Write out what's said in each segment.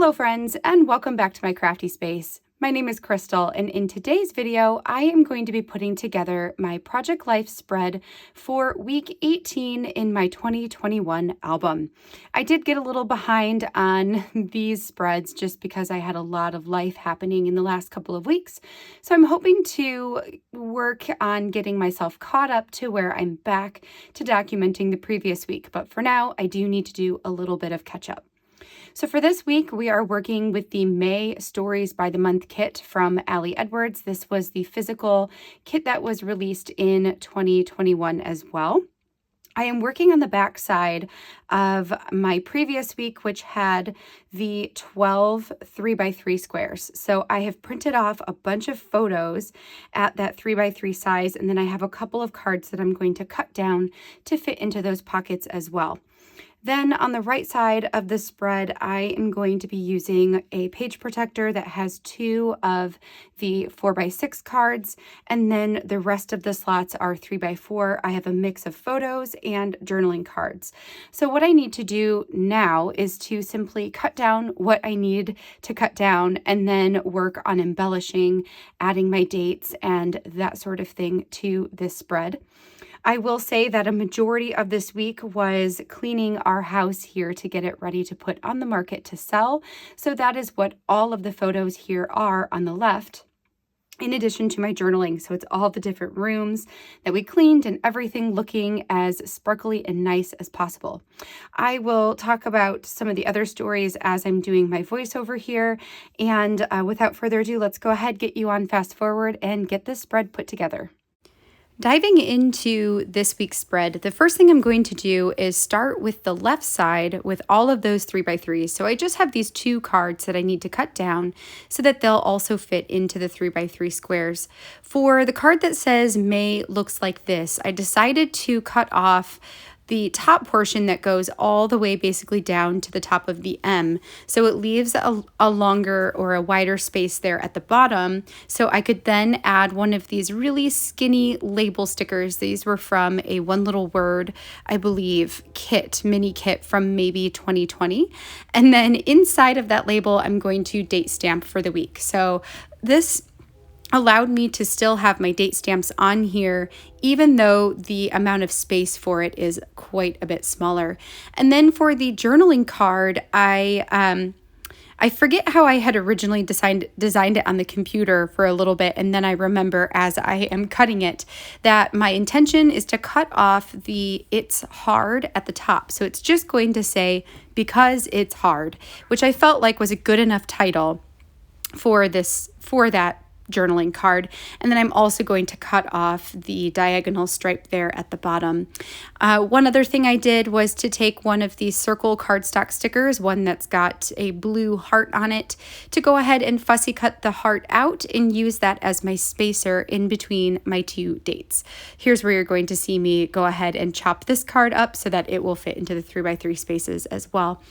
Hello friends, and welcome back to my crafty space. My name is Crystal, and in today's video, I am going to be putting together my Project Life spread for week 18 in my 2021 album. I did get a little behind on these spreads just because I had a lot of life happening in the last couple of weeks. So I'm hoping to work on getting myself caught up to where I'm back to documenting the previous week. But for now, I do need to do a little bit of catch up. So for this week, we are working with the May Stories by the Month kit from Ali Edwards. This was the physical kit that was released in 2021 as well. I am working on the back side of my previous week, which had the 12 3x3 squares. So I have printed off a bunch of photos at that 3x3 size, and then I have a couple of cards that I'm going to cut down to fit into those pockets as well. Then on the right side of the spread, I am going to be using a page protector that has 2 of the 4x6 cards, and then the rest of the slots are 3x4. I have a mix of photos and journaling cards. So what I need to do now is to simply cut down what I need to cut down and then work on embellishing, adding my dates and that sort of thing to this spread. I will say that a majority of this week was cleaning our house here to get it ready to put on the market to sell. So that is what all of the photos here are on the left, in addition to my journaling. So it's all the different rooms that we cleaned and everything looking as sparkly and nice as possible. I will talk about some of the other stories as I'm doing my voiceover here. And without further ado, let's go ahead, get you on fast forward and get this spread put together. Diving into this week's spread, the first thing I'm going to do is start with the left side with all of those 3x3s. So I just have these 2 cards that I need to cut down so that they'll also fit into the 3x3 squares. For the card that says May looks like this, I decided to cut off the top portion that goes all the way basically down to the top of the M. So it leaves a longer or a wider space there at the bottom. So I could then add one of these really skinny label stickers. These were from a One Little Word, I believe, mini kit from maybe 2020. And then inside of that label, I'm going to date stamp for the week. So this allowed me to still have my date stamps on here, even though the amount of space for it is quite a bit smaller. And then for the journaling card, I forget how I had originally designed it on the computer for a little bit, and then I remember as I am cutting it that my intention is to cut off the "It's hard" at the top. So it's just going to say "Because it's hard," which I felt like was a good enough title for that journaling card. And then I'm also going to cut off the diagonal stripe there at the bottom. One other thing I did was to take one of these circle cardstock stickers, one that's got a blue heart on it, to go ahead and fussy cut the heart out and use that as my spacer in between my 2 dates. Here's where you're going to see me go ahead and chop this card up so that it will fit into the 3x3 spaces as well.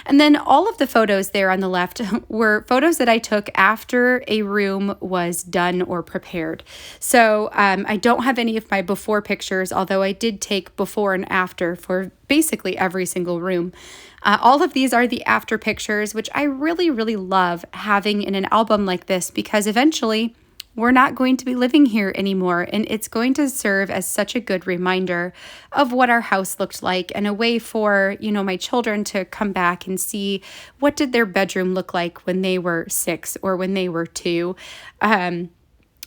And then all of the photos there on the left were photos that I took after a room was done or prepared. So I don't have any of my before pictures, although I did take before and after for basically every single room. All of these are the after pictures, which I really, really love having in an album like this, because eventually we're not going to be living here anymore, and it's going to serve as such a good reminder of what our house looked like, and a way for, my children to come back and see what did their bedroom look like when they were 6 or when they were 2.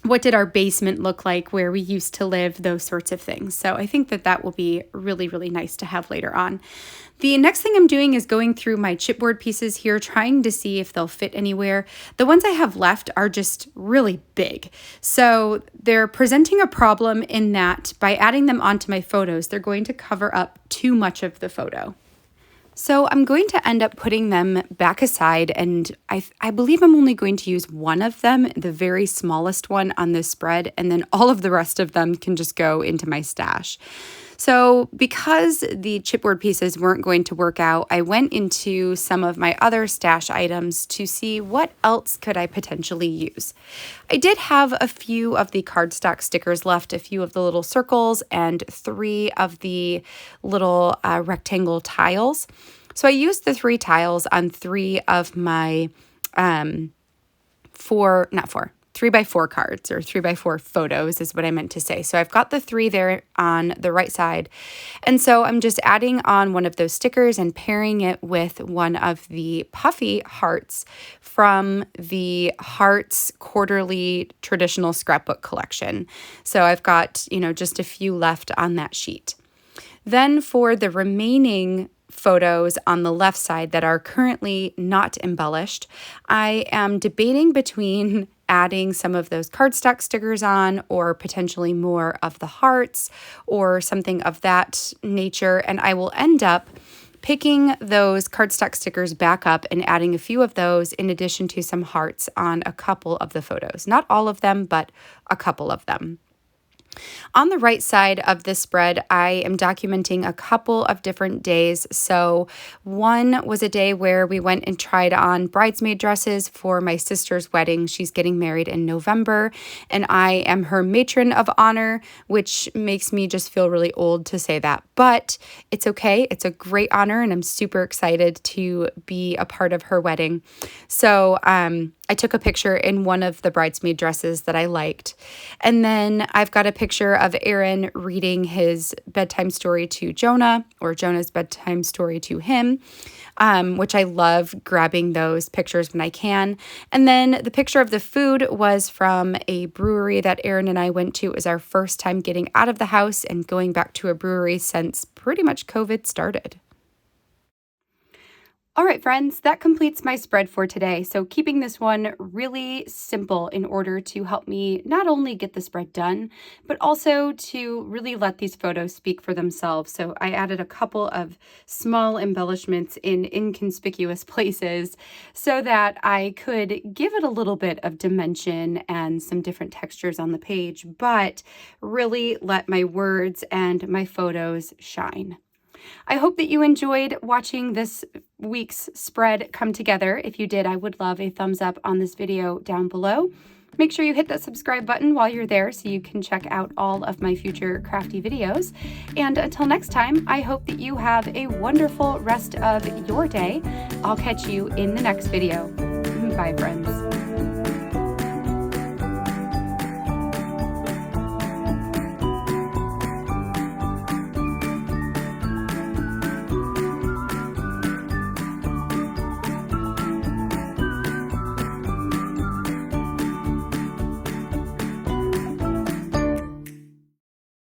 What did our basement look like where we used to live, those sorts of things. So I think that will be really, really nice to have later on. The next thing I'm doing is going through my chipboard pieces here, trying to see if they'll fit anywhere. The ones I have left are just really big. So they're presenting a problem in that by adding them onto my photos, they're going to cover up too much of the photo. So I'm going to end up putting them back aside, and I believe I'm only going to use one of them, the very smallest one on this spread, and then all of the rest of them can just go into my stash. So because the chipboard pieces weren't going to work out, I went into some of my other stash items to see what else could I potentially use. I did have a few of the cardstock stickers left, a few of the little circles, and 3 of the little rectangle tiles. So I used the 3 tiles on 3 of my 3x4 cards, or 3x4 photos is what I meant to say. So I've got the 3 there on the right side. And so I'm just adding on one of those stickers and pairing it with one of the puffy hearts from the Hearts Quarterly Traditional Scrapbook Collection. So I've got, just a few left on that sheet. Then for the remaining photos on the left side that are currently not embellished, I am debating between adding some of those cardstock stickers on, or potentially more of the hearts or something of that nature. And I will end up picking those cardstock stickers back up and adding a few of those in addition to some hearts on a couple of the photos. Not all of them, but a couple of them. On the right side of this spread, I am documenting a couple of different days. So one was a day where we went and tried on bridesmaid dresses for my sister's wedding. She's getting married in November, and I am her matron of honor, which makes me just feel really old to say that. But it's okay. It's a great honor, and I'm super excited to be a part of her wedding. So I took a picture in one of the bridesmaid dresses that I liked. And then I've got a picture of Aaron reading his bedtime story to Jonah, or Jonah's bedtime story to him, which I love grabbing those pictures when I can. And then the picture of the food was from a brewery that Aaron and I went to. It was our first time getting out of the house and going back to a brewery since pretty much COVID started. All right, friends, that completes my spread for today. So keeping this one really simple in order to help me not only get the spread done, but also to really let these photos speak for themselves. So I added a couple of small embellishments in inconspicuous places so that I could give it a little bit of dimension and some different textures on the page, but really let my words and my photos shine. I hope that you enjoyed watching this week's spread come together. If you did, I would love a thumbs up on this video down below. Make sure you hit that subscribe button while you're there so you can check out all of my future crafty videos. And until next time, I hope that you have a wonderful rest of your day. I'll catch you in the next video. Bye, friends.